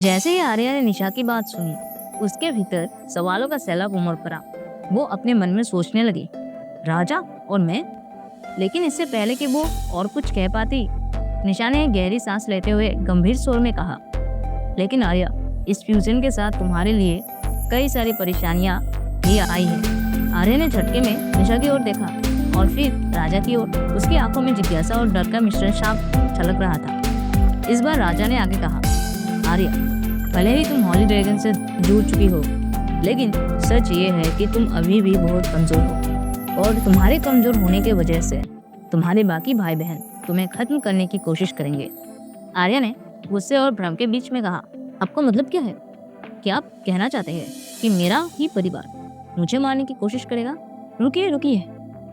जैसे ही आर्या ने निशा की बात सुनी, उसके भीतर सवालों का सैलाब उमड़ पड़ा। वो अपने मन में सोचने लगी, राजा और मैं। लेकिन इससे पहले कि वो और कुछ कह पाती, निशा ने गहरी सांस लेते हुए गंभीर स्वर में कहा, लेकिन आर्या, इस फ्यूजन के साथ तुम्हारे लिए कई सारी परेशानियां भी आई है। आर्या ने झटके में निशा की ओर देखा और फिर राजा की ओर। उसकी आंखों में जिज्ञासा और डर का मिश्रण साफ छलक रहा था। इस बार राजा ने आगे कहा, आर्या, भले ही तुम हॉली ड्रैगन से जुड़ चुकी हो, लेकिन सच ये है कि तुम अभी भी बहुत कमजोर हो और तुम्हारे कमजोर होने की वजह से तुम्हारे बाकी भाई बहन तुम्हें खत्म करने की कोशिश करेंगे। आर्या ने गुस्से और भ्रम के बीच में कहा, आपको मतलब क्या है? क्या आप कहना चाहते हैं कि मेरा ही परिवार मुझे मारने की कोशिश करेगा? रुकिए रुकिए,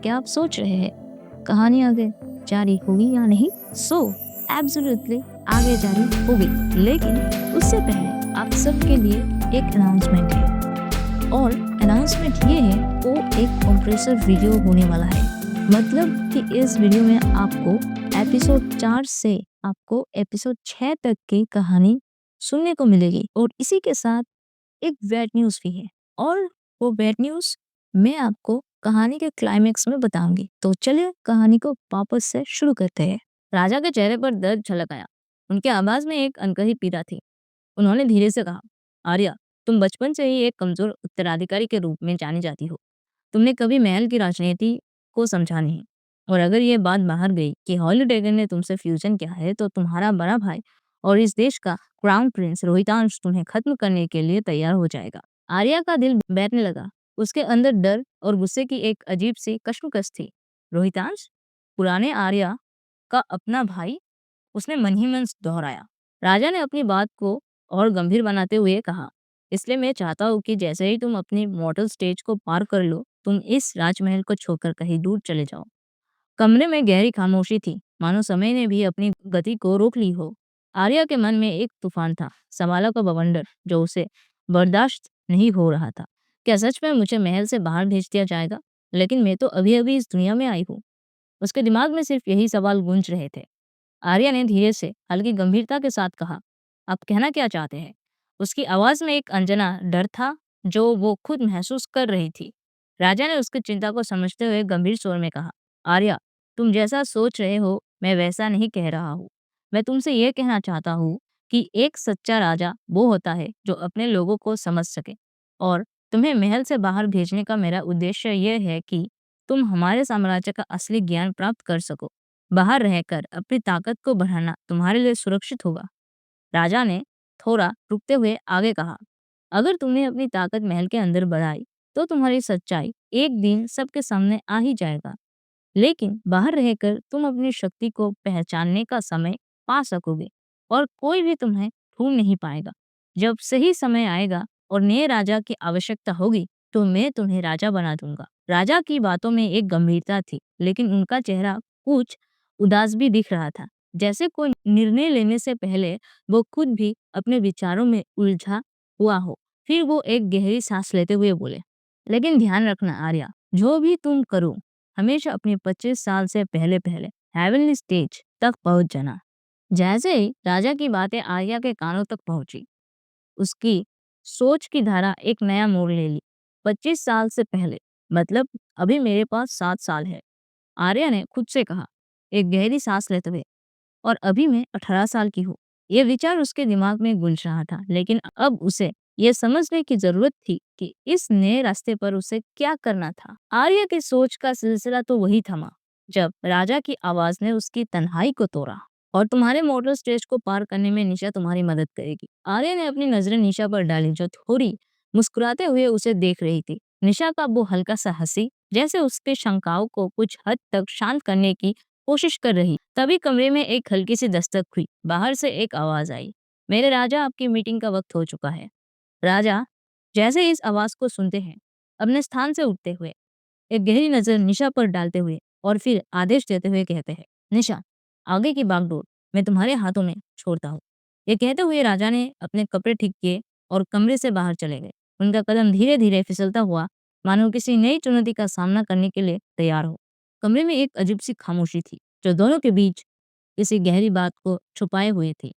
क्या आप सोच रहे हैं कहानी आगे जारी होगी या नहीं? सो एब्सोल्युटली आगे जारी होगी, लेकिन उससे पहले आप सबके लिए एक अनाउंसमेंट है। और अनाउंसमेंट ये है, वो एक कंप्रेसर वीडियो होने वाला है। मतलब कि इस वीडियो में आपको एपिसोड 4 से आपको एपिसोड 6 तक की कहानी सुनने को मिलेगी और इसी के साथ एक बैड न्यूज़ भी है। और वो बैड न्यूज़ मैं आपको कहानी के क्लाइमेक्स में बताऊंगी। तो चलिए कहानी को वापस से शुरू करते हैं। राजा के चेहरे पर दर्द झलक आया। उनके आवाज में एक अनकही पीड़ा थी। उन्होंने धीरे से कहा, आर्या, तुम बचपन से ही एक कमजोर उत्तराधिकारी के रूप में जानी जाती हो। तुमने कभी महल की राजनीति को समझा नहीं। और अगर ये बात बाहर गई कि हॉली ड्रैगन ने तुमसे फ्यूजन किया है, तो तुम्हारा बड़ा भाई और इस देश का क्राउन प्रिंस रोहितांश तुम्हें खत्म करने के लिए तैयार हो जाएगा। आर्या का दिल बैठने लगा। उसके अंदर डर और गुस्से की एक अजीब सी कशमकश थी। रोहितांश? पुराने आर्या का अपना भाई? उसने मन ही मन दोहराया। राजा ने अपनी बात को और गंभीर बनाते हुए कहा, इसलिए मैं चाहता हूँ कि जैसे ही तुम अपनी मॉडल स्टेज को पार कर लो, तुम इस राजमहल को छोड़कर कहीं दूर चले जाओ। कमरे में गहरी खामोशी थी, मानो समय ने भी अपनी गति को रोक ली हो। आर्या के मन में एक तूफान था, सवालों का बवंडर जो उसे बर्दाश्त नहीं हो रहा था। क्या सच में मुझे महल से बाहर भेज दिया जाएगा? लेकिन मैं तो अभी अभी इस दुनिया में आई हूँ। उसके दिमाग में सिर्फ यही सवाल गूंज रहे थे। आर्या ने धीरे से हल्की गंभीरता के साथ कहा, आप कहना क्या चाहते हैं? उसकी आवाज में एक अनजाना डर था जो वो खुद महसूस कर रही थी। राजा ने उसकी चिंता को समझते हुए गंभीर स्वर में कहा, आर्या, तुम जैसा सोच रहे हो मैं वैसा नहीं कह रहा हूँ। मैं तुमसे ये कहना चाहता हूँ कि एक सच्चा राजा वो होता है जो अपने लोगों को समझ सके। और तुम्हें महल से बाहर भेजने का मेरा उद्देश्य यह है कि तुम हमारे साम्राज्य का असली ज्ञान प्राप्त कर सको। बाहर रहकर अपनी ताकत को बढ़ाना तुम्हारे लिए सुरक्षित होगा। राजा ने थोड़ा रुकते हुए आगे कहा, अगर तुमने अपनी ताकत महल के अंदर बढ़ाई, तो तुम्हारी सच्चाई एक दिन सबके सामने आ ही जाएगा। लेकिन बाहर रहकर तुम अपनी शक्ति को पहचानने का समय पा सकोगे और कोई भी तुम्हें ढूंढ नहीं पाएगा। जब सही समय आएगा और नए राजा की आवश्यकता होगी, तो मैं तुम्हें राजा बना दूंगा। राजा की बातों में एक गंभीरता थी, लेकिन उनका चेहरा कुछ उदास भी दिख रहा था, जैसे कोई निर्णय लेने से पहले वो खुद भी अपने विचारों में उलझा हुआ हो। फिर वो एक गहरी सांस लेते हुए बोले, लेकिन ध्यान रखना आर्या, जो भी तुम करो हमेशा अपने 25 साल से पहले पहले हेवनली स्टेज तक पहुंच जाना। जैसे ही राजा की बातें आर्या के कानों तक पहुंची, उसकी सोच की धारा एक नया मोड़ ले ली। 25 साल से पहले मतलब अभी मेरे पास 7 साल है, आर्या ने खुद से कहा, एक गहरी सांस लेते हुए। और अभी मैं 18 साल की हूँ। ये विचार उसके दिमाग में गूंज रहा था, लेकिन अब उसे ये समझने की जरूरत थी कि इस नए रास्ते पर उसे क्या करना था। आर्य की सोच का सिलसिला तो वही थमा जब राजा की आवाज ने उसकी तन्हाई को तोड़ा। और तुम्हारे मोटर स्टेज को पार करने में निशा तुम्हारी मदद करेगी। आर्य ने अपनी नजरें निशा पर डाली जो थोड़ी मुस्कुराते हुए उसे देख रही थी। निशा का वो हल्का सा हंसी जैसे उसके शंकाओं को कुछ हद तक शांत करने की कोशिश कर रही। तभी कमरे में एक हल्की सी दस्तक हुई। बाहर से एक आवाज आई, मेरे राजा, आपकी मीटिंग का वक्त हो चुका है। राजा जैसे ही इस आवाज को सुनते हैं, अपने स्थान से उठते हुए एक गहरी नजर निशा पर डालते हुए और फिर आदेश देते हुए कहते हैं, निशा, आगे की बागडोर मैं तुम्हारे हाथों में छोड़ता हूँ। ये कहते हुए राजा ने अपने कपड़े ठीक किए और कमरे से बाहर चले गए। उनका कदम धीरे धीरे फिसलता हुआ, मानो किसी नई चुनौती का सामना करने के लिए तैयार हो। कमरे में एक अजीब सी खामोशी थी जो दोनों के बीच किसी गहरी बात को छुपाए हुए थी।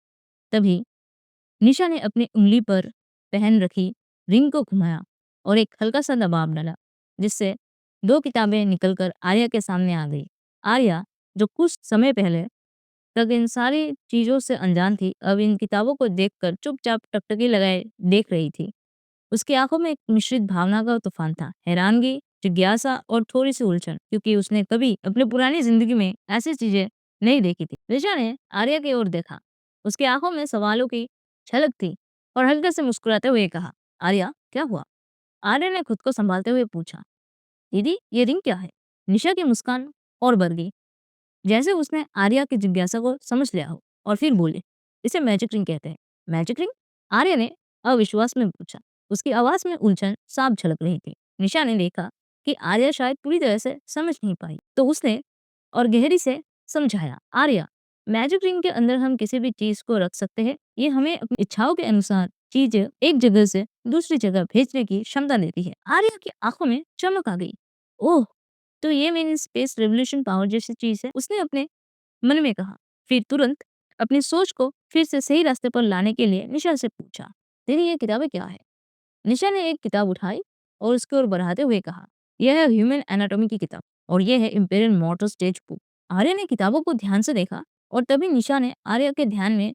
तभी निशा ने अपनी उंगली पर पहन रखी रिंग को घुमाया और एक हल्का सा दबाव डाला, जिससे 2 किताबें निकलकर आर्या के सामने आ गई। आर्या, जो कुछ समय पहले तक इन सारी चीज़ों से अनजान थी, अब इन किताबों को देखकर चुपचाप टकटकी लगाए देख रही थी। उसकी आंखों में एक मिश्रित भावना का तूफान था, हैरानगी, जिज्ञासा और थोड़ी-सी उलझन, क्योंकि उसने कभी अपनी पुरानी ज़िंदगी में ऐसी चीज़ें नहीं देखी थी। ऋचा ने आर्या की ओर देखा। उसकी आंखों में सवालों की झलक थी और हल्के से मुस्कुराते हुए कहा, "आर्या, क्या हुआ?" आर्या ने खुद को संभालते हुए पूछा, "दीदी, ये रिंग क्या है?" निशा की मुस्कान और बढ़ गई, जैसे उसने आर्या की जिज्ञासा को समझ लिया हो, और फिर बोले, "इसे मैजिक रिंग कहते हैं।" "Magic ring?" आर्या ने अविश्वास में पूछा। उसकी आवाज में उलझन साफ झलक रही थी। निशा ने देखा कि आर्या शायद पूरी तरह से समझ नहीं पाई, तो उसने और गहरी से समझाया, "आर्या, मैजिक रिंग के अंदर हम किसी भी चीज को रख सकते हैं। ये हमें अपनी इच्छाओं के अनुसार चीजें एक जगह से दूसरी जगह भेजने की क्षमता देती है।" आर्या की आंखों में चमक आ गई। "ओह, तो ये मेरी स्पेस रेवोल्यूशन पावर जैसी चीज है?" उसने अपने मन में कहा। फिर तुरंत अपनी सोच को फिर से सही रास्ते पर लाने के लिए निशा से पूछा, "तेरी ये किताबें क्या है?" निशा ने एक किताब उठाई और उसकी ओर बढ़ाते हुए कहा, "यह है ह्यूमन एनाटॉमी की किताब और यह है इंपीरियल मोटर स्टेज बुक।" आर्य ने किताबों को ध्यान से देखा और तभी निशा ने आर्य के ध्यान में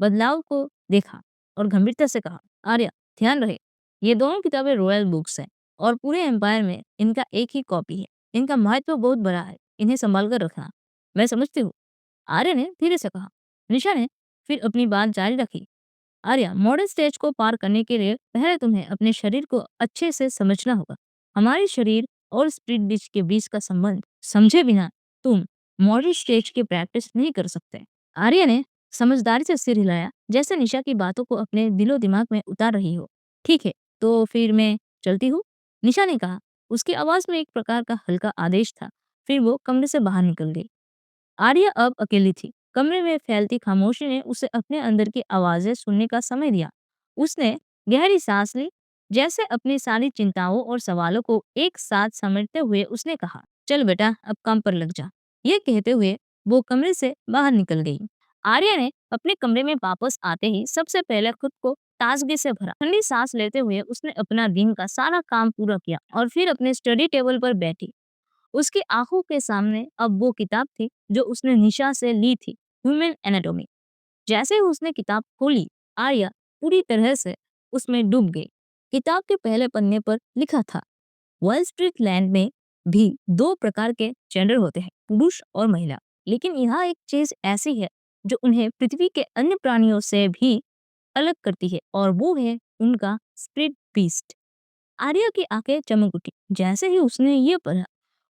बदलाव को देखा और गंभीरता से कहा, "आर्या, ध्यान रहे, ये दोनों किताबें रॉयल बुक्स हैं और पूरे एम्पायर में इनका एक ही कॉपी है। इनका महत्व बहुत बड़ा है, इन्हें संभाल कर रखना।" "मैं समझती हूँ," आर्य ने धीरे से कहा। निशा ने फिर अपनी बात जारी रखी, "आर्या, मॉडर्न स्टेज को पार करने के लिए पहले तुम्हें अपने शरीर को अच्छे से समझना होगा। हमारे शरीर और स्पिरिट बीच के बीच का संबंध समझे बिना तुम मॉडर्न स्टेज की प्रैक्टिस नहीं कर सकते।" आर्या ने समझदारी से सिर हिलाया, जैसे निशा की बातों को अपने दिलो दिमाग में उतार रही हो। "ठीक है, तो फिर मैं चलती हूँ," निशा ने कहा। उसकी आवाज में एक प्रकार का हल्का आदेश था। फिर वो कमरे से बाहर निकल गई। आर्या अब अकेली थी। कमरे में फैलती खामोशी ने उसे अपने अंदर की आवाजें सुनने का समय दिया। उसने गहरी सांस ली, जैसे अपनी सारी चिंताओं और सवालों को एक साथ समेटते हुए उसने कहा, "चल बेटा, अब काम पर लग जा।" ये कहते हुए वो कमरे से बाहर निकल गई। आर्या ने अपने कमरे में वापस आते ही सबसे पहले खुद को ताजगी से भरा। ठंडी सांस लेते हुए उसने अपना दिन का सारा काम पूरा किया और फिर अपने स्टडी टेबल पर बैठी। उसकी आंखों के सामने अब वो किताब थी जो उसने निशा से ली थी, ह्यूमन एनाटॉमी। जैसे ही उसने किताब खोली, आर्या पूरी तरह से उसमें डूब गई। किताब के पहले पन्ने पर लिखा था, वॉल स्ट्रीट लैंड में भी 2 प्रकार के जेंडर होते हैं, पुरुष और महिला। लेकिन यहाँ एक चीज ऐसी है जो उन्हें पृथ्वी के अन्य प्राणियों से भी अलग करती है, और वो है उनका स्पिरिट बीस्ट। आर्या की आंखें चमक उठी जैसे ही उसने ये पढ़ा।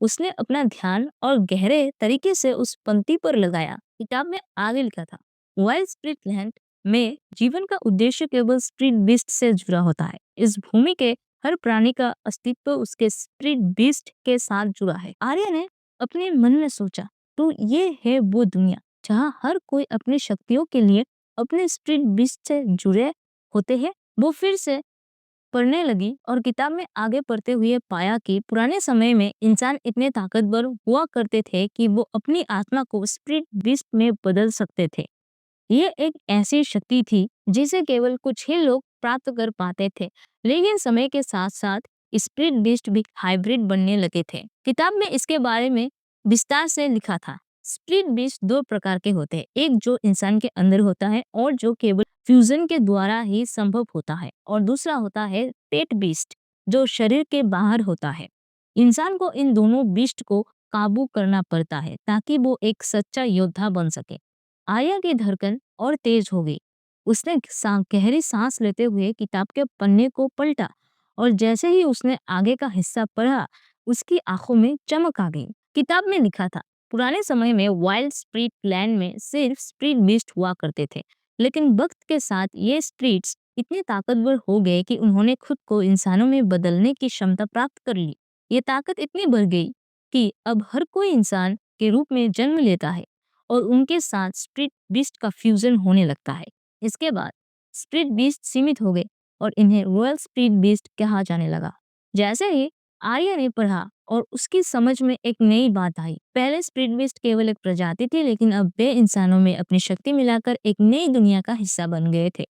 उसने अपना ध्यान और गहरे तरीके से उस पंक्ति पर लगाया। किताब में आगे लिखा था, वाइल्ड स्पिरिट लैंड में जीवन का उद्देश्य केवल स्पिरिट बीस्ट से जुड़ा होता है। इस भूमि के हर प्राणी का अस्तित्व उसके स्पिरिट बीस्ट के साथ जुड़ा है। आर्या ने अपने मन में सोचा, तो ये है वो दुनिया जहाँ हर कोई अपनी शक्तियों के लिए अपने स्पिरिट बीस्ट से जुड़े होते हैं। वो फिर से पढ़ने लगी और किताब में आगे पढ़ते हुए पाया कि पुराने समय में इंसान इतने ताकतवर हुआ करते थे कि वो अपनी आत्मा को स्पिरिट बीस्ट में बदल सकते थे। ये एक ऐसी शक्ति थी जिसे केवल कुछ ही लोग प्राप्त कर पाते थे, लेकिन समय के साथ साथ स्पिरिट बीस्ट भी हाइब्रिड बनने लगे थे। किताब में इसके बारे में विस्तार से लिखा था। स्पिरिट बीस्ट 2 प्रकार के होते हैं, एक जो इंसान के अंदर होता है और जो केवल फ्यूजन के द्वारा ही संभव होता है, और दूसरा होता है पेट बीस्ट, जो शरीर के बाहर होता है। इंसान को इन दोनों बीस्ट को काबू करना पड़ता है ताकि वो एक सच्चा योद्धा बन सके। आर्या की धड़कन और तेज हो गई। उसने गहरी सांस लेते हुए किताब के पन्ने को पलटा और जैसे ही उसने आगे का हिस्सा पढ़ा, उसकी आंखों में चमक आ गई। किताब में लिखा था, पुराने समय में वाइल्ड स्प्रिट लैंड में सिर्फ स्प्रिट बीस्ट हुआ करते थे, लेकिन वक्त के साथ ये स्प्रिट्स इतने ताकतवर हो गए कि उन्होंने खुद को इंसानों में बदलने की क्षमता प्राप्त कर ली। ये ताकत इतनी बढ़ गई कि अब हर कोई इंसान के रूप में जन्म लेता है और उनके साथ स्प्रिट बीस्ट का फ्यूजन होने लगता है। इसके बाद स्प्रिट बीस्ट सीमित हो गए और इन्हें रॉयल स्प्रिट बीस्ट कहा जाने लगा। जैसे ही आर्या ने पढ़ा और उसकी समझ में एक नई बात आई। पहले स्प्रिट बीस्ट केवल एक प्रजाति थी, लेकिन अब वे इंसानों में अपनी शक्ति मिलाकर एक नई दुनिया का हिस्सा बन गए थे।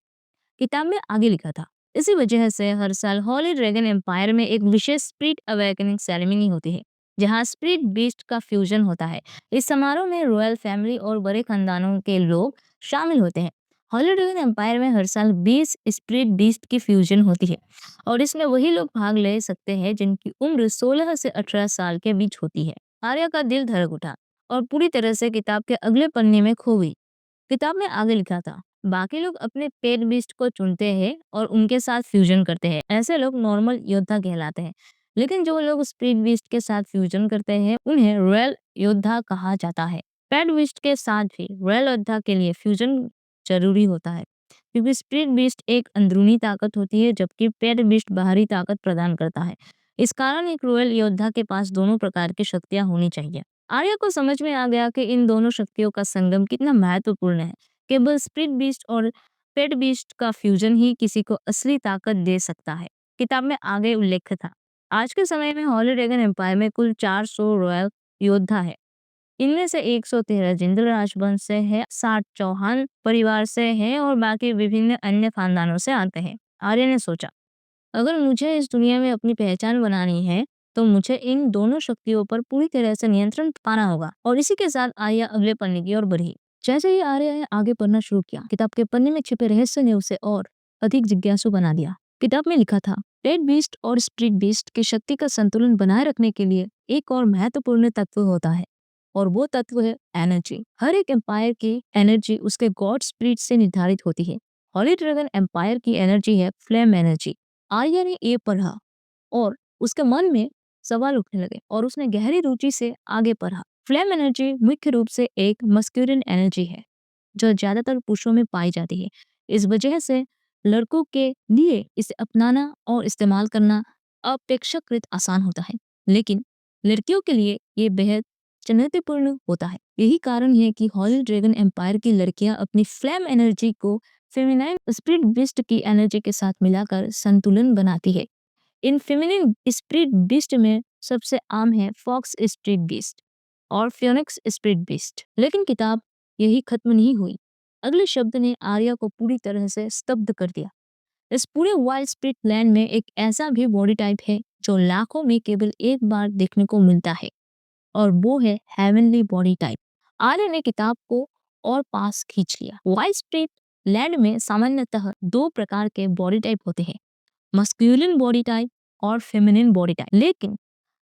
किताब में आगे लिखा था। इसी वजह से हर साल हॉली ड्रैगन एम्पायर में एक विशेष स्पिरिट अवेकनिंग सेरेमनी होती है, जहाँ स्पिरिट बीस्ट का फ्यूजन होता है। इस समारोह में रॉयल फैमिली और बड़े खानदानों के लोग शामिल होते हैं। हॉली ड्रैगन एम्पायर में हर साल 20 स्पिरिट बीस्ट की फ्यूजन होती है, और इसमें वही लोग भाग ले सकते हैं जिनकी उम्र 16 से 18 साल के बीच होती है। आर्या का दिल धड़क उठा और पूरी तरह से किताब के अगले पन्ने में खो गई। किताब में आगे लिखा था, बाकी लोग अपने पेट बीस्ट को चुनते हैं और उनके साथ फ्यूजन करते हैं। ऐसे लोग नॉर्मल योद्धा कहलाते हैं, लेकिन जो लोग स्पीड बीस्ट के साथ फ्यूजन करते हैं उन्हें रॉयल योद्धा कहा जाता है। पेट बीस्ट के साथ भी रॉयल योद्धा के लिए फ्यूजन जरूरी होता है, क्योंकि स्पीड बीस्ट एक अंदरूनी ताकत होती है जबकि पेट बीस्ट बाहरी ताकत प्रदान करता है। इस कारण एक रॉयल योद्धा के पास दोनों प्रकार की शक्तियां होनी चाहिए। आर्या को समझ में आ गया कि इन दोनों शक्तियों का संगम कितना महत्वपूर्ण है। केवल स्प्रिट बीस्ट और पेट बीस्ट का फ्यूजन ही किसी को असली ताकत दे सकता है। किताब में आगे उल्लेख था, आज के समय में हॉली ड्रैगन एम्पायर में कुल 400 रॉयल योद्धा है। इनमें से 113 जिंदल राजवंश से है, 60 चौहान परिवार से है और बाकी विभिन्न अन्य खानदानों से आते हैं। आर्य ने सोचा, अगर मुझे इस दुनिया में अपनी पहचान बनानी है तो मुझे इन दोनों शक्तियों पर पूरी तरह से नियंत्रण पाना होगा। और इसी के साथ आर्या अगले पन्ने की ओर बढ़ी। जैसे ही आर्या ने आगे पढ़ना शुरू किया, किताब के पन्ने में छिपे रहस्य ने उसे और अधिक जिज्ञासु बना दिया। किताब में लिखा था, रेड बीस्ट और स्प्रिट बीस्ट की शक्ति का संतुलन बनाए रखने के लिए एक और महत्वपूर्ण तत्व होता है, और वो तत्व है एनर्जी। हर एक एम्पायर की एनर्जी उसके गॉड स्पिरिट से निर्धारित होती है। हॉली ड्रैगन एम्पायर की एनर्जी है फ्लेम एनर्जी। आर्या ने ये पढ़ा और उसके मन में सवाल उठने लगे और उसने गहरी रुचि से आगे पढ़ा। फ्लेम एनर्जी मुख्य रूप से एक मस्कुलिन एनर्जी है जो ज्यादातर पुरुषों में पाई जाती है। इस वजह से लड़कों के लिए इसे अपनाना और इस्तेमाल करना अपेक्षाकृत आसान होता है, लेकिन लड़कियों के लिए ये बेहद चुनौतीपूर्ण होता है। यही कारण है कि हॉली ड्रैगन एम्पायर की लड़कियां अपनी फ्लेम एनर्जी को फेमिनाइन स्पिरिट बिस्ट की एनर्जी के साथ मिलाकर संतुलन बनाती है। इन फेमिनिन स्पिरिट बीस्ट में सबसे आम है फॉक्स स्पिरिट बीस्ट और फियोनिक्स स्पिरिट बीस्ट। लेकिन किताब यही खत्म नहीं हुई। अगले शब्द ने आर्या को पूरी तरह से स्तब्ध कर दिया। इस पूरे वाइल्ड स्पिरिट लैंड में एक ऐसा भी बॉडी टाइप है जो लाखों में केवल एक बार देखने को मिलता है, और वो है हेवनली बॉडी टाइप। आर्य ने किताब को और पास खींच लिया। वाइल्ड स्पिरिट लैंड में सामान्यतः दो प्रकार के बॉडी टाइप होते हैं, मस्कुलिन बॉडी टाइप और फेमिनिन बॉडी टाइप। लेकिन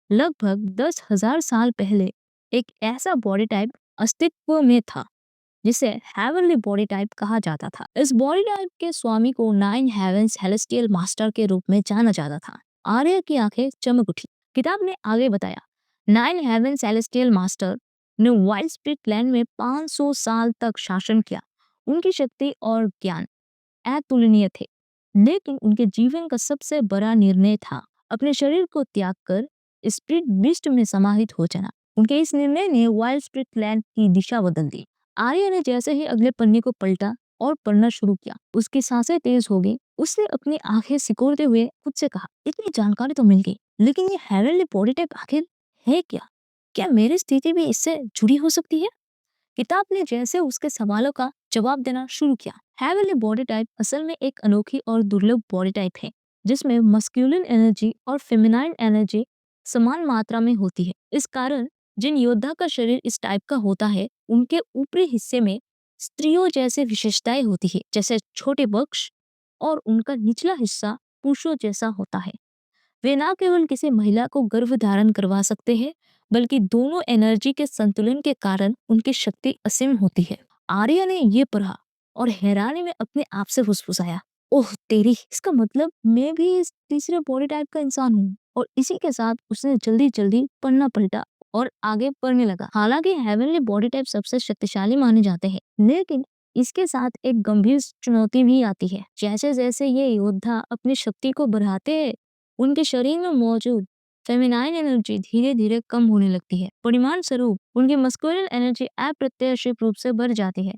लगभग 10,000 साल पहले एक ऐसा बॉडी टाइप अस्तित्व में था जिसे हेवनली बॉडी टाइप कहा जाता था। इस बॉडी टाइप के स्वामी को नाइन हेवंस सेलेस्टियल मास्टर के रूप में जाना जाता था। आर्य की आंखें चमक उठी। किताब ने आगे बताया, नाइन हेवन सेलेस्टियल मास्टर ने वाइल्ड स्पिरिट लैंड में 500 साल तक शासन किया। उनकी शक्ति और ज्ञान अतुलनीय थे, लेकिन उनके जीवन का सबसे बड़ा निर्णय था अपने शरीर को त्याग कर स्पिरिट बिस्ट में समाहित हो जाना। उनके इस निर्णय ने वाइल्ड स्पिरिट लैंड की दिशा बदल दी। आर्य ने जैसे ही अगले पन्ने को पलटा और पढ़ना शुरू किया, उसकी सांसें तेज हो गई। उसने अपनी आंखें सिकोड़ते हुए खुद से कहा, इतनी जानकारी तो मिल गई, लेकिन ये हेवनली बॉडी टाइप आखिर है क्या? क्या मेरी स्थिति भी इससे जुड़ी हो सकती है? किताब ने जैसे उसके सवालों का जवाब देना शुरू किया। हेवनली बॉडी टाइप असल में एक अनोखी और दुर्लभ बॉडी टाइप है जिसमें मस्कुलिन एनर्जी और फेमिनाइन एनर्जी समान मात्रा में होती है। इस कारण जिन योद्धा का शरीर इस टाइप का होता है उनके ऊपरी हिस्से में स्त्रियों जैसे विशेषताएं होती है, जैसे छोटे बक्ष, और उनका निचला हिस्सा पुरुषों जैसा होता है। वे न केवल किसी महिला को गर्भ धारण करवा सकते हैं, बल्कि दोनों एनर्जी के संतुलन के कारण उनकी शक्ति असीम होती है। आर्या ने ये पढ़ा और हैरानी में अपने आप से फुसफुसाया, ओह तेरी, इसका मतलब मैं भी इस तीसरे बॉडी टाइप का इंसान हूँ। और इसी के साथ उसने जल्दी जल्दी पढ़ना पलटा और आगे पढ़ने लगा। हालांकि हेवनली बॉडी टाइप सबसे शक्तिशाली माने जाते हैं, लेकिन इसके साथ एक गंभीर चुनौती भी आती है। जैसे जैसे ये योद्धा अपनी शक्ति को बढ़ाते हैं, उनके शरीर में मौजूद फेमिनाइन एनर्जी धीरे धीरे कम होने लगती है। परिणाम स्वरूप उनकी मस्कुलिन एनर्जी अप्रत्याशित रूप से बढ़ जाती है,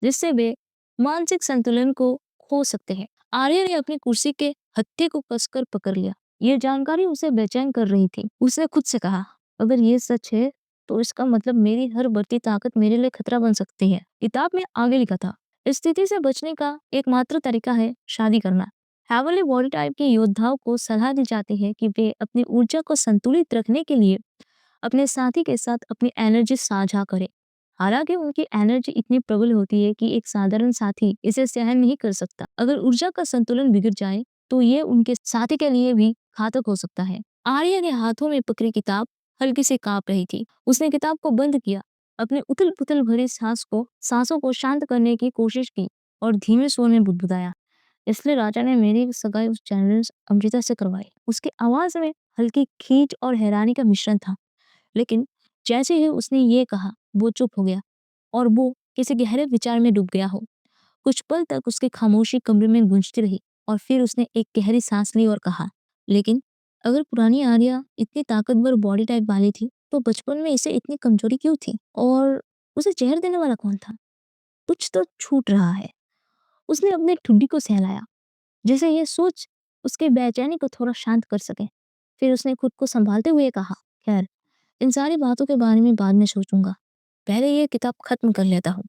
जिससे वे मानसिक संतुलन को खो सकते हैं। आर्य ने अपनी कुर्सी के हत्थे को कसकर पकड़ लिया। ये जानकारी उसे बेचैन कर रही थी। उसने खुद से कहा, अगर ये सच है तो इसका मतलब मेरी हर बढ़ती ताकत मेरे लिए खतरा बन सकती है। किताब में आगे लिखा था, इस स्थिति से बचने का एकमात्र तरीका है शादी करना। हैवनली बॉडी टाइप के योद्धाओं को सलाह दी जाती है कि वे अपनी ऊर्जा को संतुलित रखने के लिए अपने साथी के साथ अपनी एनर्जी साझा करें। हालांकि उनकी एनर्जी इतनी प्रबल होती है कि एक साधारण साथी इसे सहन नहीं कर सकता। अगर ऊर्जा का संतुलन बिगड़ जाए तो ये उनके साथी के लिए भी घातक हो सकता है। आर्या के हाथों में पकड़ी किताब हल्की से कांप रही थी। उसने किताब को बंद किया, अपने उथल पुथल भरी सांसों को शांत करने की कोशिश की और धीमे स्वर में बुदबुदाया, इसलिए राजा ने मेरी सगाई उस जनरल अमृता से करवाई। उसकी आवाज में हल्की खींच और हैरानी का मिश्रण था। लेकिन जैसे ही उसने ये कहा, वो चुप हो गया और वो किसी गहरे विचार में डूब गया हो। कुछ पल तक उसकी खामोशी कमरे में गूंजती रही और फिर उसने एक गहरी सांस ली और कहा, लेकिन अगर पुरानी आर्या इतनी ताकतवर बॉडी टाइप वाली थी तो बचपन में इसे इतनी कमजोरी क्यों थी? और उसे जहर देने वाला कौन था? कुछ तो छूट रहा है। उसने अपने ठुड्डी को सहलाया, जैसे ये सोच उसके बेचैनी को थोड़ा शांत कर सके। फिर उसने खुद को संभालते हुए कहा, खैर, इन सारी बातों के बारे में बाद में सोचूंगा, पहले ये किताब खत्म कर लेता हूँ।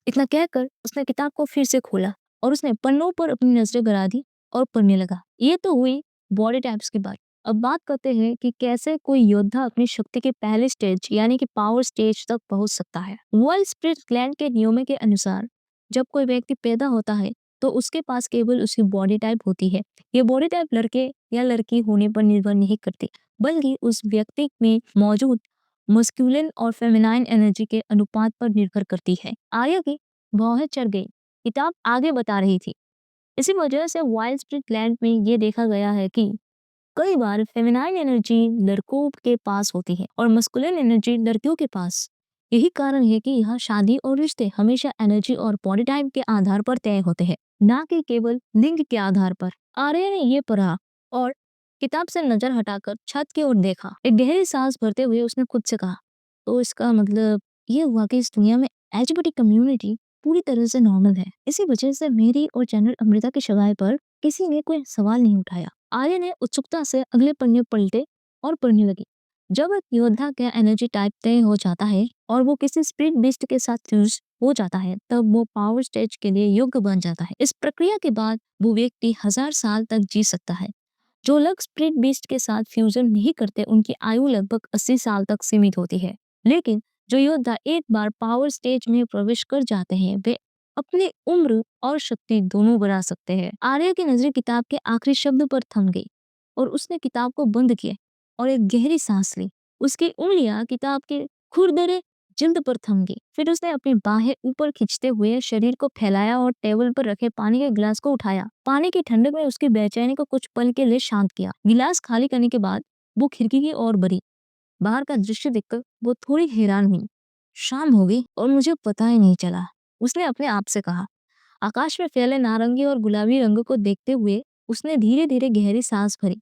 इतना कहकर उसने किताब को फिर से खोला और उसने पन्नों पर अपनी नजरें गड़ा दी और पढ़ने लगा। ये तो हुई बॉडी टाइप्स की बात। अब बात करते हैं कि कैसे कोई योद्धा अपनी शक्ति के पहले स्टेज यानी कि पावर स्टेज तक पहुंच सकता है। वर्ल्ड स्पिरिट ग्लैंड के नियमों के अनुसार जब कोई व्यक्ति पैदा होता है तो उसके पास केवल उसकी बॉडी टाइप होती है। ये बॉडी टाइप लड़के या लड़की होने पर निर्भर नहीं करती, बल्कि उस व्यक्ति में मौजूद मस्कुलिन और फेमिनाइन एनर्जी के अनुपात पर निर्भर करती है। आर्या की भौहें चढ़ गई। किताब आगे बता रही थी, इसी वजह से वाइल्ड स्प्रिट लैंड में ये देखा गया है कि कई बार फेमिनाइन एनर्जी लड़कों के पास होती है और मस्कुलिन एनर्जी लड़कियों के पास। यही कारण है कि यहाँ शादी और रिश्ते हमेशा एनर्जी और बॉडी टाइप के आधार पर तय होते हैं, ना कि केवल लिंग के आधार पर। आर्य ने ये पढ़ा और किताब से नजर हटाकर छत की ओर देखा। एक गहरी सांस भरते हुए उसने खुद से कहा, तो इसका मतलब ये हुआ कि इस दुनिया में एलजीबीटी कम्युनिटी पूरी तरह से नॉर्मल है। इसी वजह से मेरी और जनरल अमृता की सगाई पर किसी ने कोई सवाल नहीं उठाया। आर्य ने उत्सुकता से अगले पन्ने पलटे और पढ़ने लगी। जब एक योद्धा का एनर्जी टाइप तय हो जाता है और वो किसी स्पिरिट बीस्ट के साथ फ्यूज हो जाता है, तब वो पावर स्टेज के लिए योग्य बन जाता है। इस प्रक्रिया के बाद वो व्यक्ति 1000 साल तक जी सकता है। जो लोग स्पिरिट बीस्ट के साथ फ्यूजन नहीं करते उनकी आयु लगभग 80 साल तक सीमित होती है। लेकिन जो योद्धा एक बार पावर स्टेज में प्रवेश कर जाते हैं वे अपनी उम्र और शक्ति दोनों बढ़ा सकते हैं। आर्य की नजर किताब के आखिरी शब्द पर थम गई और उसने किताब को बंद किया और एक गहरी सांस ली। उसकी उंगलियां किताब के खुरदरे जिल्द पर थम गई। फिर उसने अपनी बाहें ऊपर खींचते हुए शरीर को फैलाया और टेबल पर रखे पानी के गिलास को उठाया। पानी की ठंडक में उसकी बेचैनी को कुछ पल के लिए शांत किया। गिलास खाली करने के बाद वो खिड़की की ओर बढ़ी। बाहर का दृश्य देखकर वो थोड़ी हैरान हुई। शाम हो गई और मुझे पता ही नहीं चला, उसने अपने आप से कहा। आकाश में फैले नारंगी और गुलाबी रंग को देखते हुए उसने धीरे धीरे गहरी सांस भरी।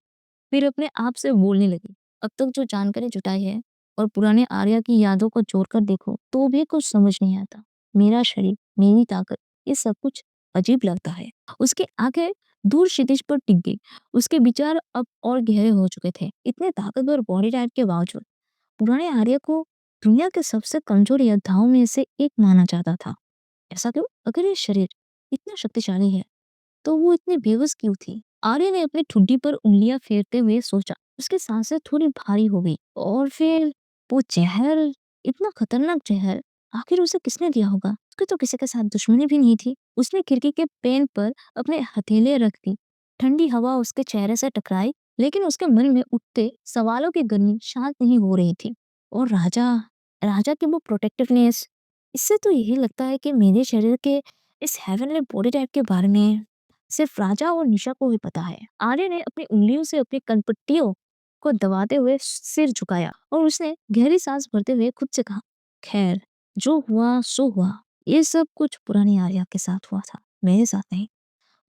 फिर अपने आप से बोलने लगी, अब तक जो जानकारी जुटाई है और पुराने आर्या की यादों को जोड़कर देखो तो भी कुछ समझ नहीं आता। मेरा शरीर, मेरी ताकत, ये सब कुछ अजीब लगता है। उसकी आंखें दूर क्षितिज पर टिक गई। उसके विचार अब और गहरे हो चुके थे। इतने ताकतवर बॉडी टाइप के बावजूद पुराने आर्य को दुनिया के सबसे कमजोर योद्धाओं में से एक माना जाता था। ऐसा क्यों? अगर ये शरीर इतना शक्तिशाली है तो वो इतनी बेबस क्यों थी? आर्य ने अपनी ठुड्डी पर उंगलियां फेरते हुए सोचा। उसकी सांसें थोड़ी भारी हो गई और फिर वो जहर, इतना खतरनाक जहर, आखिर उसे किसने दिया होगा? उसकी तो किसी के साथ दुश्मनी भी नहीं थी। उसने खिड़की के पेन पर अपने हथेले रख दी। ठंडी हवा उसके चेहरे से टकराई, लेकिन उसके मन में उठते सवालों की गर्मी शांत नहीं हो रही थी। और राजा राजा की वो प्रोटेक्टिवनेस, इससे तो यही लगता है कि मेरे शरीर के इस हेवनली बॉडी टाइप के बारे में सिर्फ राजा और निशा को ही पता है। आर्य ने अपनी उंगलियों से अपनी कनपट्टियों को दबाते हुए सिर झुकाया और उसने गहरी सांस भरते हुए खुद से कहा, खैर, जो हुआ सो हुआ। ये सब कुछ पुरानी आर्या के साथ हुआ था, मेरे साथ नहीं।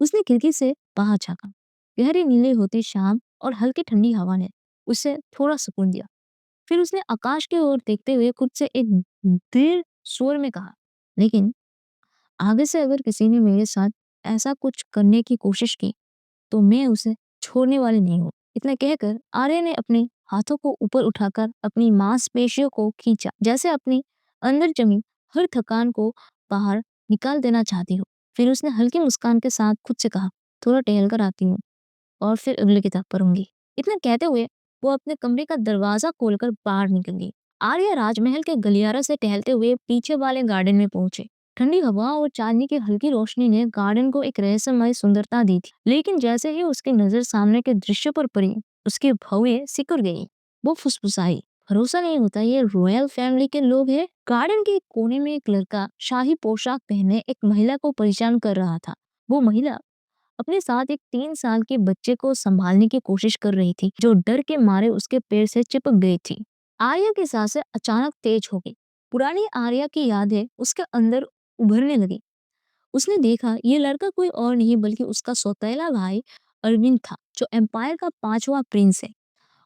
उसने खिड़की से बाहर झांका। गहरी नीली होती शाम और हल्की ठंडी हवा ने उसे थोड़ा सुकून दिया। फिर उसने आकाश की ओर देखते हुए खुद से एक दृढ़ स्वर में कहा, लेकिन आगे से अगर किसी ने मेरे साथ ऐसा कुछ करने की कोशिश की तो मैं उसे छोड़ने वाली नहीं हूँ। इतना कहकर आर्य ने अपने हाथों को ऊपर उठाकर अपनी मांसपेशियों को खींचा, जैसे अपनी अंदर जमी हर थकान को बाहर निकाल देना चाहती हो। फिर उसने हल्की मुस्कान के साथ खुद से कहा, थोड़ा टहल कर आती हूँ और फिर अगली किताब पढ़ूंगी। इतना कहते हुए वो अपने कमरे का दरवाजा खोलकर बाहर निकल गई। आर्या राजमहल के गलियारे से टहलते हुए पीछे वाले गार्डन में पहुंचे। ठंडी हवा और चांदनी की हल्की रोशनी ने गार्डन को एक रहस्यमय सुंदरता दी थी, लेकिन जैसे ही उसकी नजर सामने के दृश्य पर पड़ी, उसकी भवें सिकुड़ गई। वो फुसफुसाई, भरोसा नहीं होता ये रॉयल फैमिली के लोग हैं। गार्डन के एक कोने में एक लड़का शाही पोशाक पहने एक महिला को परेशान कर रहा था। वो महिला अपने साथ एक 3 साल के बच्चे को संभालने की कोशिश कर रही थी, जो डर के मारे उसके पैर से चिपक गई थी। आर्या की सांसें अचानक तेज हो गई। पुरानी आर्या की यादें उसके अंदर उभरने लगी। उसने देखा ये लड़का कोई और नहीं बल्कि उसका सौतेला भाई अरविंद था, जो एम्पायर का 5वां प्रिंस है।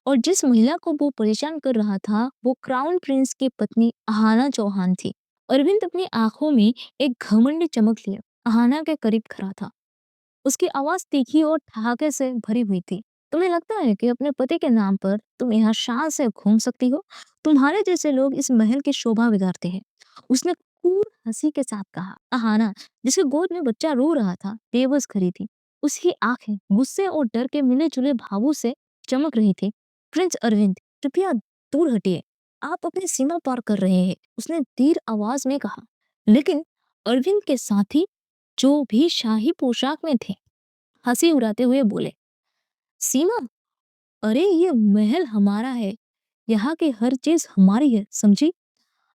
और जिस महिला को वो परेशान कर रहा था, वो क्राउन प्रिंस की पत्नी अहाना चौहान थी। अरविंद अपनी आंखों में एक घमंडी चमक लिए अहाना के करीब खड़ा था। उसकी आवाज तीखी और ठहाके से भरी हुई थी। तुम्हें लगता है कि अपने पति के नाम पर तुम यहाँ शान से घूम सकती हो? तुम्हारे जैसे लोग इस महल की शोभा बिगाड़ते हैं। उसने क्रूर हंसी के साथ कहा। अहाना, जिसके गोद में बच्चा रो रहा था, बेबस खड़ी थी। उसकी आंखें गुस्से और डर के मिले जुले भावों से चमक रही थी। प्रिंस अरविंद, कृपया दूर हटिए। आप अपनी सीमा पार कर रहे हैं, उसने धीर आवाज में कहा। लेकिन अरविंद के साथी, जो भी शाही पोशाक में थे, हंसी उड़ाते हुए बोले, सीमा, अरे ये महल हमारा है, यहाँ की हर चीज हमारी है, समझी?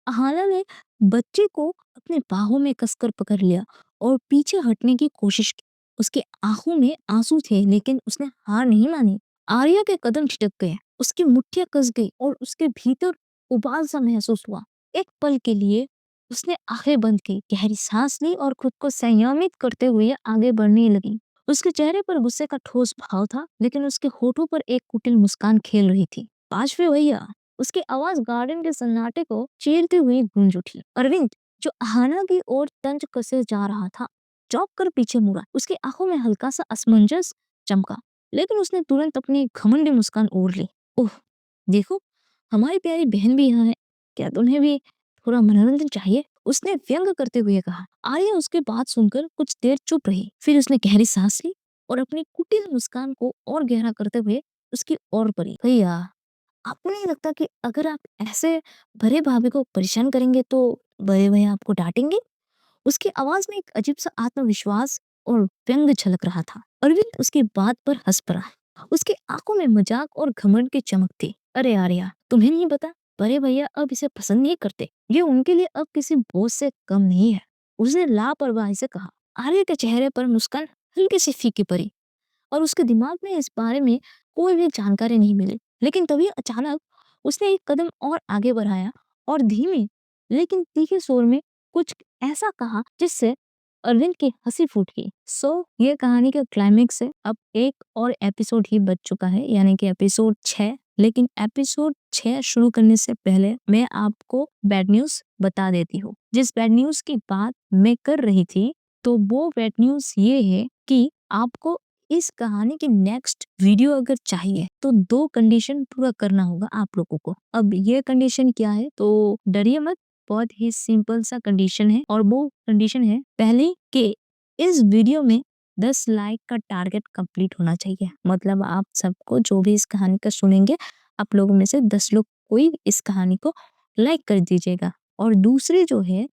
अहाना ने बच्चे को अपने बाहों में कसकर पकड़ लिया और पीछे हटने की कोशिश की। उसकी आंखों में आंसू थे, लेकिन उसने हार नहीं मानी। आर्या के कदम छिटक गए, उसकी मुट्ठियां कस गई और उसके भीतर उबाल सा महसूस हुआ। एक पल के लिए उसने आंखें बंद की, गहरी सांस ली और खुद को संयमित करते हुए आगे बढ़ने लगी। उसके चेहरे पर गुस्से का ठोस भाव था, लेकिन उसके होठों पर एक कुटिल मुस्कान खेल रही थी। पांचवे भैया, उसकी आवाज गार्डन के सन्नाटे को चीरते हुए गूंज उठी। अरविंद, जो अहाना की ओर तंज कसे जा रहा था, चौंक कर पीछे मुड़ा। उसकी आंखों में हल्का सा असमंजस चमका, लेकिन उसने तुरंत अपनी घमंडी मुस्कान ओढ़ ली। ओह, देखो, हमारी प्यारी बहन भी यहाँ है। क्या तुम्हें भी थोड़ा मनोरंजन चाहिए? उसने व्यंग करते हुए कहा। आर्या उसकी बात सुनकर कुछ देर चुप रही, फिर उसने गहरी सांस ली और अपनी कुटिल मुस्कान को और गहरा करते हुए उसकी ओर बढ़ी। भैया, आपको नहीं लगता कि अगर आप ऐसे बड़े भाभी को परेशान करेंगे तो बड़े भैया आपको डांटेंगे? उसकी आवाज में एक अजीब सा आत्मविश्वास और व्यंग झलक रहा था। अरविंद उसकी बात पर हंस पड़ा। उसकी आंखों में मजाक और घमंड की चमक थी। अरे आर्या, तुम्हें नहीं पता, बड़े भैया अब इसे पसंद नहीं करते। ये उनके लिए अब किसी बोझ से कम नहीं है, उसने लापरवाही से कहा। आर्या के चेहरे पर मुस्कान हल्की सी फीकी पड़ी और उसके दिमाग में इस बारे में कोई भी जानकारी नहीं मिली। लेकिन तभी अचानक उसने एक कदम और आगे बढ़ाया और धीमे लेकिन तीखे स्वर में कुछ ऐसा कहा जिससे अरविंद की हंसी फूट गई। ये कहानी का क्लाइमेक्स है। अब एक और एपिसोड ही बच चुका है, यानी कि एपिसोड 6। लेकिन एपिसोड 6 शुरू करने से पहले मैं आपको बैड न्यूज बता देती हूँ। जिस बैड न्यूज की बात मैं कर रही थी, तो वो बैड न्यूज ये है कि आपको इस कहानी की नेक्स्ट वीडियो अगर चाहिए तो 2 कंडीशन पूरा करना होगा आप लोगों को। अब ये कंडीशन क्या है, तो डरिए मत, बहुत ही सिंपल सा कंडीशन है। और वो कंडीशन है पहली कि इस वीडियो में 10 लाइक का टारगेट कंप्लीट होना चाहिए। मतलब आप सबको जो भी इस कहानी का सुनेंगे, आप लोगों में से 10 लोग कोई इस कहानी को लाइक कर दीजिएगा। और दूसरी जो है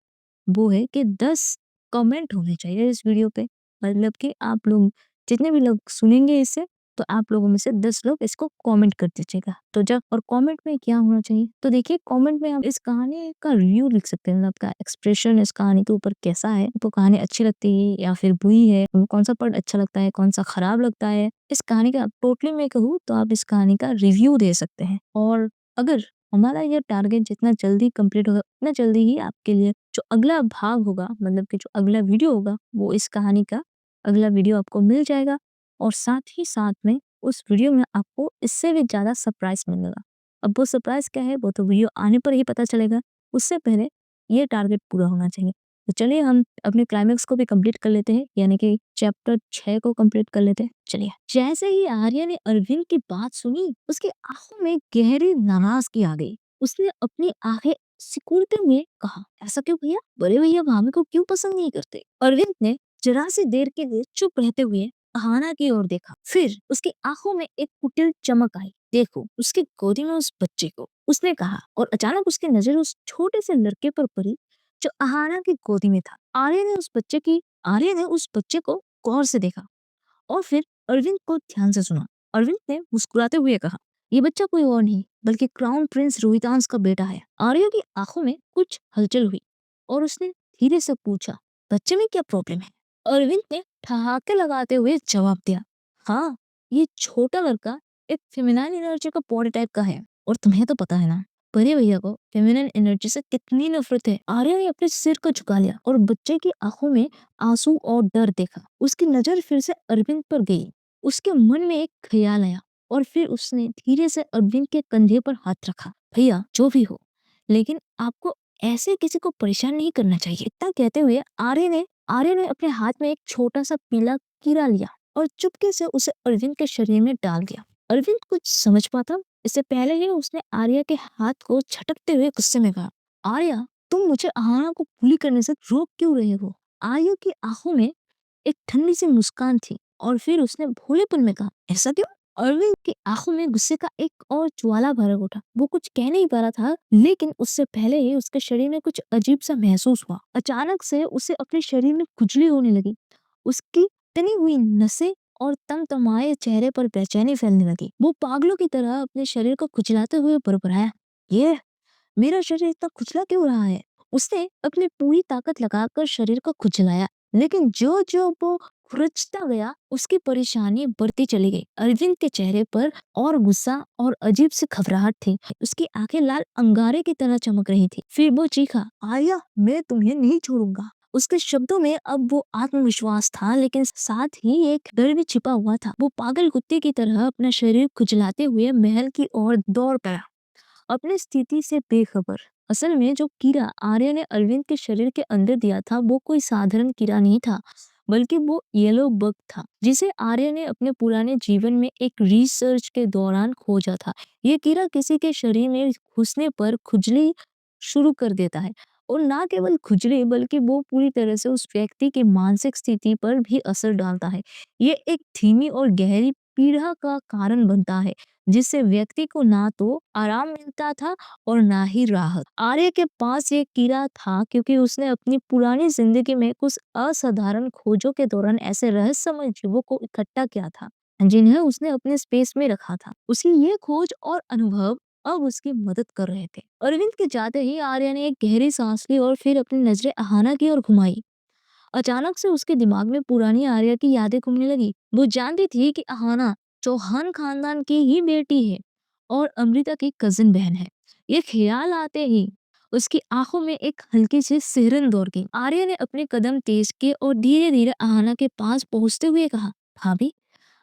वो है कि 10 कमेंट होने चाहिए इस वीडियो पे। मतलब कि आप लोग जितने भी लोग सुनेंगे इसे, तो आप लोगों में से 10 लोग इसको कमेंट कर दीजिएगा। तो जब और कमेंट में क्या होना चाहिए, तो देखिए कमेंट में आप इस कहानी का रिव्यू लिख सकते हैं, मतलब आपका एक्सप्रेशन इस कहानी के ऊपर कैसा है, तो कहानी अच्छी लगती है या फिर बुरी है, कौन सा पार्ट अच्छा लगता है, कौन सा खराब लगता है। इस कहानी का टोटली मैं कहूँ तो आप इस कहानी का रिव्यू दे सकते हैं। और अगर हमारा ये टारगेट जितना जल्दी कंप्लीट होगा, उतना जल्दी ही आपके लिए जो अगला भाग होगा, मतलब कि जो अगला वीडियो होगा, वो इस कहानी का अगला वीडियो आपको मिल जाएगा। और साथ ही साथ में उस वीडियो में आपको इससे भी ज़्यादा सरप्राइज़ मिलेगा। अब वो सरप्राइज़ क्या है, वो तो वीडियो आने पर ही पता चलेगा। उससे पहले ये टारगेट पूरा होना चाहिए। तो चलिए हम अपने क्लाइमेक्स को भी कंप्लीट कर लेते हैं, यानी कि चैप्टर 6 को कंप्लीट कर लेते हैं। चलिए, जैसे ही आर्या ने अरविंद की बात सुनी, उसकी आंखों में गहरी नाराज़गी आ गई। उसने अपनी आंखें सिकुड़ते हुए कहा, ऐसा क्यों भैया? बड़े भैया भाभी को क्यों पसंद नहीं करते? अरविंद ने जरा सी देर के लिए चुप रहते हुए अहाना की ओर देखा, फिर उसकी आंखों में एक कुटिल चमक आई। देखो उसकी गोदी में उस बच्चे को, उसने कहा, और अचानक उसकी नजर उस छोटे से लड़के पर पड़ी जो अहाना की गोदी में था। आर्य ने उस बच्चे को गौर से देखा और फिर अरविंद को ध्यान से सुना। अरविंद ने मुस्कुराते हुए कहा, ये बच्चा कोई और नहीं बल्कि क्राउन प्रिंस रोहितांश का बेटा है। आर्य की आंखों में कुछ हलचल हुई और उसने धीरे से पूछा, बच्चे में क्या प्रॉब्लम है? अरविंद ने ठहाके लगाते हुए जवाब दिया, हाँ, ये छोटा लड़का एक फेमिनाइन एनर्जी का बॉडी टाइप का है, और तुम्हें तो पता है ना बड़े भैया को फेमिनिन एनर्जी से कितनी नफरत है। आर्य ने अपने सिर को झुका लिया और बच्चे की आंखों में आंसू और डर देखा। उसकी नजर फिर से अरविंद पर गई। उसके मन में एक ख्याल आया और फिर उसने धीरे से अरविंद के कंधे पर हाथ रखा। भैया जो भी हो, लेकिन आपको ऐसे किसी को परेशान नहीं करना चाहिए। इतना कहते हुए आर्य ने अपने हाथ में एक छोटा सा पीला कीड़ा लिया और चुपके से उसे अरविंद के शरीर में डाल दिया। अरविंद कुछ समझ पाता इससे पहले ही उसने आर्या के हाथ को झटकते हुए गुस्से में कहा, आर्या, तुम मुझे आहाना को पूरी करने से रोक क्यों रहे हो? आर्या की आंखों में एक ठंडी सी मुस्कान थी और फिर उसने भोलेपन में कहा, ऐसा क्यों? अरविंद की आंखों में गुस्से का एक और ज्वाला भड़क उठा। वो कुछ कह नहीं पा रहा था, लेकिन उससे पहले ही उसके शरीर में कुछ अजीब सा महसूस हुआ। अचानक से उसे अपने शरीर में खुजली होने लगी। उसकी तनी हुई नसें और तमतमाए चेहरे पर बेचैनी फैलने लगी। वो पागलों की तरह अपने शरीर को खुजलाते हुए बड़बड़ाया, ये मेरा शरीर इतना खुजला क्यों रहा है? उसने अपनी पूरी ताकत लगाकर शरीर को खुजलाया, लेकिन जो जो वो खुरचता गया उसकी परेशानी बढ़ती चली गई। अरविंद के चेहरे पर और गुस्सा और अजीब सी घबराहट थी। उसकी आंखें लाल अंगारे की तरह चमक रही थी। फिर वो चीखा, आर्या, मैं तुम्हें नहीं छोड़ूंगा। उसके शब्दों में अब वो आत्मविश्वास था, लेकिन साथ ही एक डर भी छिपा हुआ था। वो पागल कुत्ते की तरह अपना शरीर खुजलाते हुए महल की ओर दौड़ पड़ा, अपनी स्थिति से बेखबर। असल में जो कीड़ा आर्य ने अरविंद के शरीर के अंदर दिया था वो कोई साधारण कीड़ा नहीं था, बल्कि वो येलो बग था जिसे आर्य ने अपने पुराने जीवन में एक रिसर्च के दौरान खोजा था। ये कीड़ा किसी के शरीर में घुसने पर खुजली शुरू कर देता है, और ना केवल खुजली बल्कि वो पूरी तरह से उस व्यक्ति की मानसिक स्थिति पर भी असर डालता है। ये एक धीमी और गहरी पीड़ा का कारण बनता है, जिससे व्यक्ति को ना तो आराम मिलता था और ना ही राहत। आर्य के पास ये कीड़ा था क्योंकि उसने अपनी पुरानी जिंदगी में कुछ असाधारण खोजों के दौरान ऐसे रहस्यमय जीवों को इकट्ठा किया था जिन्हें उसने अपने स्पेस में रखा था। उसकी ये खोज और अनुभव अब उसकी मदद कर रहे थे। अरविंद के जाते ही आर्य ने एक गहरी सांस ली और फिर अपनी नजरें अहाना की ओर घुमाई। अचानक से उसके दिमाग में पुरानी आर्या की यादें घूमने लगी। वो जानती थी कि अहाना चौहान खानदान की ही बेटी है और अमृता की कजिन बहन है। ये ख्याल आते ही उसकी आंखों में एक हल्की सी सिहरन दौड़ गई। आर्या ने अपने कदम तेज किए और धीरे धीरे अहाना के पास पहुंचते हुए कहा, भाभी,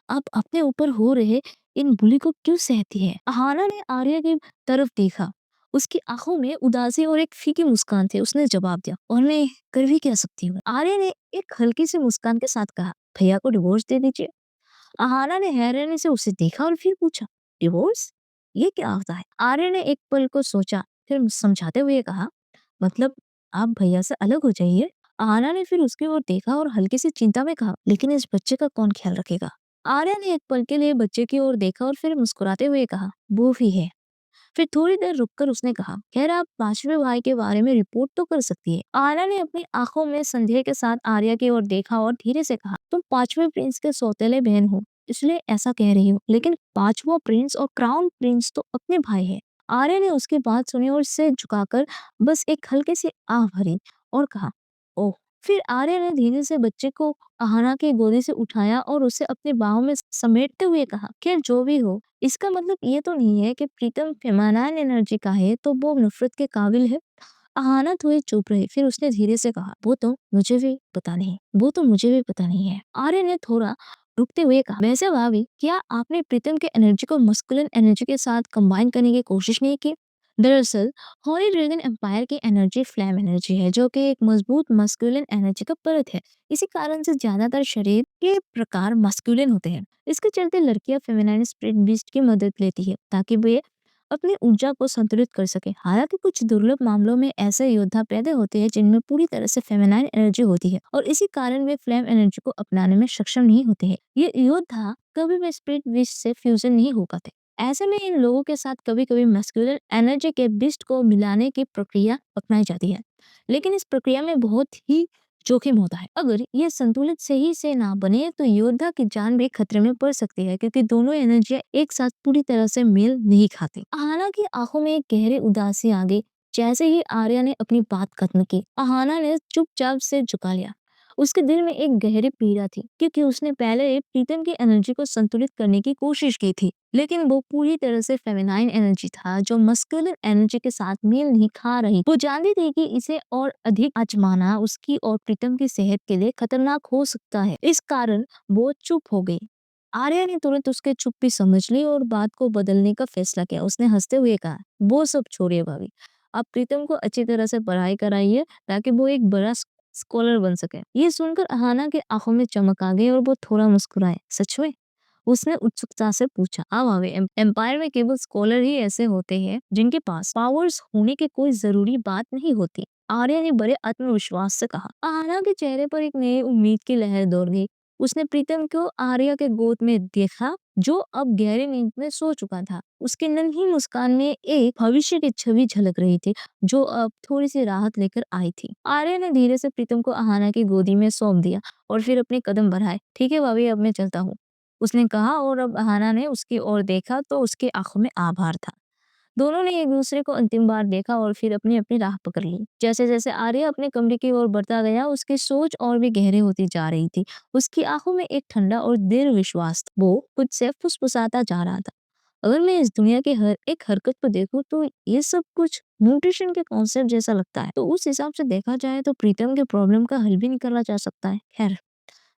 आप अपने ऊपर हो रहे इन बुली को क्यों सहती है? अहाना ने आर्या की तरफ देखा। उसकी आंखों में उदासी और एक फीकी मुस्कान थी। उसने जवाब दिया, और मैं कर भी क्या सकती हूँ? आर्या ने एक हल्की सी मुस्कान के साथ कहा, भैया को डिवोर्स दे दीजिए। अहाना ने हैरानी से उसे देखा और फिर पूछा, डिवोर्स? ये क्या होता है? आर्य ने एक पल को सोचा, फिर समझाते हुए कहा, मतलब आप भैया से अलग हो जाइए। अहाना ने फिर उसकी ओर देखा और हल्की सी चिंता में कहा, लेकिन इस बच्चे का कौन ख्याल रखेगा? आर्य ने एक पल के लिए बच्चे की ओर देखा और फिर मुस्कुराते हुए कहा, वो भी है। फिर थोड़ी देर रुककर उसने कहा, खैर आप पांचवे भाई के बारे में रिपोर्ट तो कर सकती है। आर्या ने अपनी आंखों में संदेह के साथ आर्या की ओर देखा और धीरे से कहा, तुम पांचवे प्रिंस के सौतेले बहन हो इसलिए ऐसा कह रही हो, लेकिन पांचवा प्रिंस और क्राउन प्रिंस तो अपने भाई है। आर्या ने उसकी बात सुनी और सिर झुकाकर बस एक हल्की सी आह भरी और कहा, ओह। फिर आर्या ने धीरे से बच्चे को अहाना की गोदी से उठाया और उसे अपनी बाहों में समेटते हुए कहा, खैर जो भी हो, इसका मतलब ये तो नहीं है कि प्रीतम फेमानाइन एनर्जी का है तो वो नफरत के काबिल है। अहाना थोड़ी चुप रही, फिर उसने धीरे से कहा, वो तो मुझे भी पता नहीं है। आर्य ने थोड़ा रुकते हुए कहा, वैसे भाभी, क्या आपने प्रीतम के एनर्जी को मस्कुलिन एनर्जी के साथ कंबाइन करने की कोशिश नहीं की? दरअसल हॉली ड्रैगन एम्पायर की एनर्जी फ्लैम एनर्जी है, जो कि एक मजबूत मस्कुलिन एनर्जी का परत है। इसी कारण से ज्यादातर शरीर के प्रकार मस्कुलिन होते हैं। इसके चलते लड़कियां फेमिनाइन स्पिरिट बीस्ट की मदद लेती है ताकि वे अपनी ऊर्जा को संतुलित कर सके। हालांकि कुछ दुर्लभ मामलों में ऐसे योद्धा पैदा होते हैं जिनमें पूरी तरह से फेमिनाइन एनर्जी होती है और इसी कारण वे फ्लेम एनर्जी को अपनाने में सक्षम नहीं होते हैं। ये योद्धा कभी भी स्प्लिट विश से फ्यूजन नहीं हो पाते। ऐसे में इन लोगों के साथ कभी कभी मस्कुलर एनर्जी के बिस्ट को मिलाने की प्रक्रिया अपनाई जाती है, लेकिन इस प्रक्रिया में बहुत ही जोखिम होता है। अगर ये संतुलित सही से ना बने तो योद्धा की जान भी खतरे में पड़ सकती है, क्योंकि दोनों एनर्जियां एक साथ पूरी तरह से मेल नहीं खाती। हालांकि आंखों में एक गहरी उदासी आ गई। जैसे ही आर्या ने अपनी बात खत्म की, अहाना ने चुपचाप से झुका लिया। उसके दिल में एक गहरी पीड़ा थी, क्योंकि उसने पहले प्रीतम की एनर्जी को संतुलित करने की कोशिश की थी, लेकिन वो पूरी तरह से फेमिनाइन एनर्जी था जो मस्कुलर एनर्जी के साथ मेल नहीं खा रही। वो जानती थी कि इसे और अधिक आजमाना उसकी और प्रीतम की सेहत के लिए खतरनाक हो सकता है। इस कारण वो चुप हो गई। आर्या ने तुरंत उसके चुप्पी समझ ली और बात को बदलने का फैसला किया। उसने हंसते हुए कहा, वो सब छोड़िए भाभी, आप प्रीतम को अच्छी तरह से पढ़ाई कराइए ताकि वो एक बड़ा स्कॉलर बन सके। ये सुनकर अहाना की आंखों में चमक आ गई और वो थोड़ा मुस्कुराए। सच में? उसने उत्सुकता से पूछा। हाँ भाभी, एम्पायर में केवल स्कॉलर ही ऐसे होते हैं जिनके पास पावर्स होने की कोई जरूरी बात नहीं होती, आर्या ने बड़े आत्मविश्वास से कहा। आर्या के चेहरे पर एक नई उम्मीद की लहर दौड़ गई। उसने प्रीतम को आर्या के गोद में देखा, जो अब गहरी नींद में सो चुका था। उसकी नन्ही मुस्कान में एक भविष्य की छवि झलक रही थी, जो अब थोड़ी सी राहत लेकर आई थी। आर्या ने धीरे से प्रीतम को अहाना की गोदी में सौंप दिया और फिर अपने कदम बढ़ाए। ठीक है भाभी, अब मैं चलता हूँ, उसने कहा, और अब अहाना ने उसकी ओर देखा तो उसकी आंखों में आभार था। दोनों ने एक दूसरे को अंतिम बार देखा और फिर अपनी अपनी राह पकड़ ली। जैसे जैसे आर्य अपने कमरे की ओर बढ़ता गया, उसकी सोच और भी गहरे होती जा रही थी। उसकी आंखों में एक ठंडा और दृढ़ विश्वास था। वो खुद से फुसफुसाता जा रहा था, अगर मैं इस दुनिया की हर एक हरकत को देखूं तो ये सब कुछ न्यूट्रिशन के कॉन्सेप्ट जैसा लगता है। तो उस हिसाब से देखा जाए तो प्रीतम के प्रॉब्लम का हल भी निकाला जा सकता है। खैर,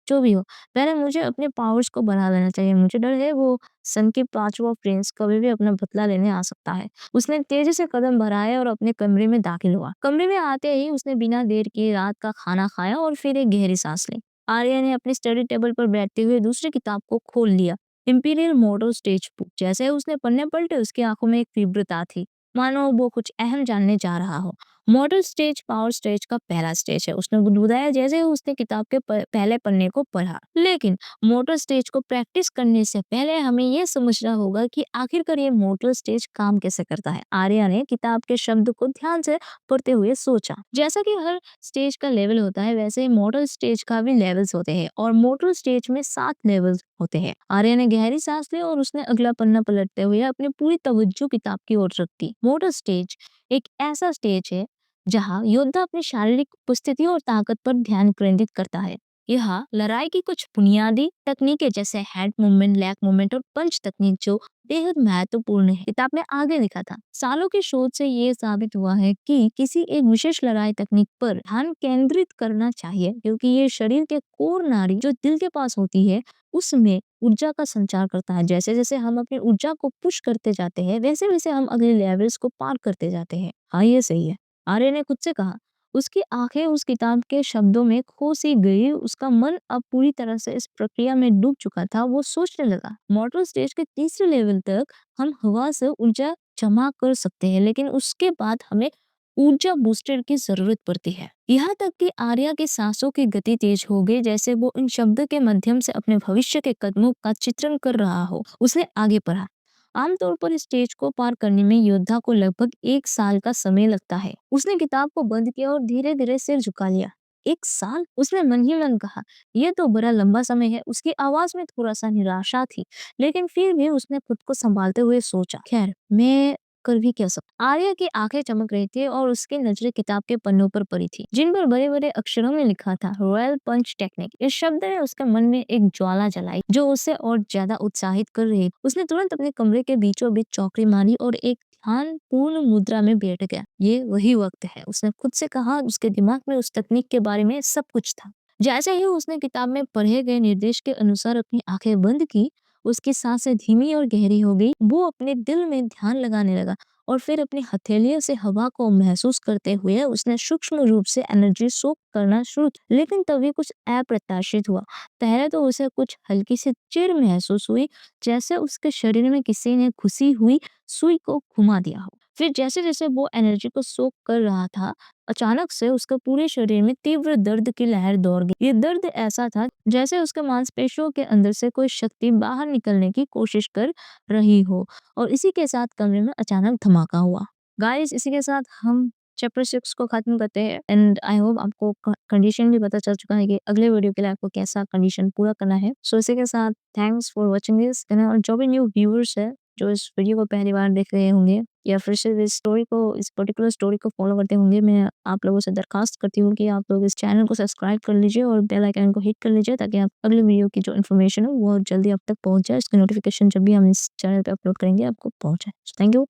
जो भी हो, पहले मुझे अपने पावर्स को बढ़ा लेना चाहिए। मुझे डर है वो सन की पांचवा प्रिंस कभी भी अपना बदला लेने आ सकता है। उसने तेजी से कदम बढ़ाए और अपने कमरे में दाखिल हुआ। कमरे में आते ही उसने बिना देर किए रात का खाना खाया और फिर एक गहरी सांस ली। आर्या ने अपनी स्टडी टेबल पर बैठते हुए दूसरी किताब को खोल लिया, इंपीरियल मोटो स्टेज बुक। जैसे ही उसने पन्ने पलटे, उसकी आंखों में एक तीव्रता थी, मानो वो कुछ अहम जानने जा रहा हो। मोटर स्टेज पावर स्टेज का पहला स्टेज है, उसने बुदबुदाया जैसे ही उसने किताब के पहले पन्ने को पढ़ा। लेकिन मोटर स्टेज को प्रैक्टिस करने से पहले हमें यह समझना होगा कि आखिरकार ये मोटर स्टेज काम कैसे करता है। आर्या ने किताब के शब्द को ध्यान से पढ़ते हुए सोचा। जैसा कि हर स्टेज का लेवल होता है, वैसे ही मोटर स्टेज का भी लेवल्स होते हैं और मोटर स्टेज में 7 लेवल्स होते हैं। आर्या ने गहरी सांस ली और उसने अगला पन्ना पलटते हुए अपनी पूरी तवज्जो किताब की ओर रख दी। मोटर स्टेज एक ऐसा स्टेज है जहां योद्धा अपनी शारीरिक उपस्थिति और ताकत पर ध्यान केंद्रित करता है। यह लड़ाई की कुछ बुनियादी तकनीकें जैसे हेड मूवमेंट, लेग मूवमेंट और पंच तकनीक जो बेहद महत्वपूर्ण है, किताब में आगे लिखा था। सालों की शोध से ये साबित हुआ है कि किसी एक विशेष लड़ाई तकनीक पर ध्यान केंद्रित करना चाहिए, क्योंकि ये शरीर के कोर नाड़ी जो दिल के पास होती है उसमें ऊर्जा का संचार करता है। जैसे जैसे हम अपनी ऊर्जा को पुश करते जाते हैं, वैसे वैसे हम अगले लेवल्स को पार करते जाते हैं। हाँ, ये सही है, आर्य ने खुद से कहा। उसकी आंखें उस किताब के शब्दों में खो सी गई। उसका मन अब पूरी तरह से इस प्रक्रिया में डूब चुका था। वो सोचने लगा, मोटर स्टेज के तीसरे लेवल तक हम हवा से ऊर्जा जमा कर सकते हैं, लेकिन उसके बाद हमें ऊर्जा बूस्टर की जरूरत पड़ती है। यहाँ तक कि आर्या की सांसों की गति तेज हो गई, जैसे वो इन शब्द के माध्यम से अपने भविष्य के कदमों का चित्रण कर रहा हो। उसने आगे पढ़ा। आमतौर पर इस स्टेज को पार करने में योद्धा को लगभग 1 साल का समय लगता है। उसने किताब को बंद किया और धीरे धीरे सिर झुका लिया। 1 साल? उसने मन ही मन कहा। यह तो बड़ा लंबा समय है। उसकी आवाज में थोड़ा सा निराशा थी, लेकिन फिर भी उसने खुद को संभालते हुए सोचा, खैर, मैं कर भी क्या सकता। आर्या की आंखें चमक रही थी और उसकी नजरें किताब के पन्नों पर पड़ी थी, जिन पर बड़े बड़े अक्षरों में लिखा था रॉयल पंच टेक्निक। इस शब्द ने उसके मन में एक ज्वाला जलाई जो उसे और ज्यादा उत्साहित कर रही। उसने तुरंत अपने कमरे के बीचों बीच चौकड़ी मारी और एक ध्यान पूर्ण मुद्रा में बैठ गया। ये वही वक्त है, उसने खुद से कहा। उसके दिमाग में उस तकनीक के बारे में सब कुछ था। जैसे ही उसने किताब में पढ़े गए निर्देश के अनुसार अपनी आंखें बंद की, उसकी सांसें धीमी और गहरी हो गई। वो अपने दिल में ध्यान लगाने लगा और फिर अपनी हथेलियों से हवा को महसूस करते हुए उसने सूक्ष्म रूप से एनर्जी सोक करना शुरू किया। लेकिन तभी कुछ अप्रत्याशित हुआ। पहले तो उसे कुछ हल्की सी चिढ़ महसूस हुई, जैसे उसके शरीर में किसी ने घुसी हुई सुई को घुमा दिया हो। फिर जैसे जैसे वो एनर्जी को सोक कर रहा था, अचानक से उसके पूरे शरीर में तीव्र दर्द की लहर दौड़ गई। ये दर्द ऐसा था जैसे उसके मांसपेशियों के अंदर से कोई शक्ति बाहर निकलने की कोशिश कर रही हो। और इसी के साथ कमरे में अचानक धमाका हुआ। गाइस, इसी के साथ हम चैप्टर 6 को खत्म करते हैं एंड आई होप आपको कंडीशन भी पता चल चुका है कि अगले वीडियो के लिए आपको कैसा कंडीशन पूरा करना है। सो इसी के साथ थैंक्स फॉर वॉचिंग दिस। और जो भी न्यू व्यूअर्स है जो इस वीडियो को पहली बार देख रहे होंगे या फिर से इस पर्टिकुलर स्टोरी को फॉलो करते होंगे, मैं आप लोगों से दरखास्त करती हूँ कि आप लोग इस चैनल को सब्सक्राइब कर लीजिए और बेल आइकन को हिट कर लीजिए, ताकि आप अगले वीडियो की जो इन्फॉर्मेशन है वो जल्दी आप तक पहुंच जाए। इसकी नोटिफिकेशन जब भी हम इस चैनल पे अपलोड करेंगे आपको पहुंच जाए। Thank you.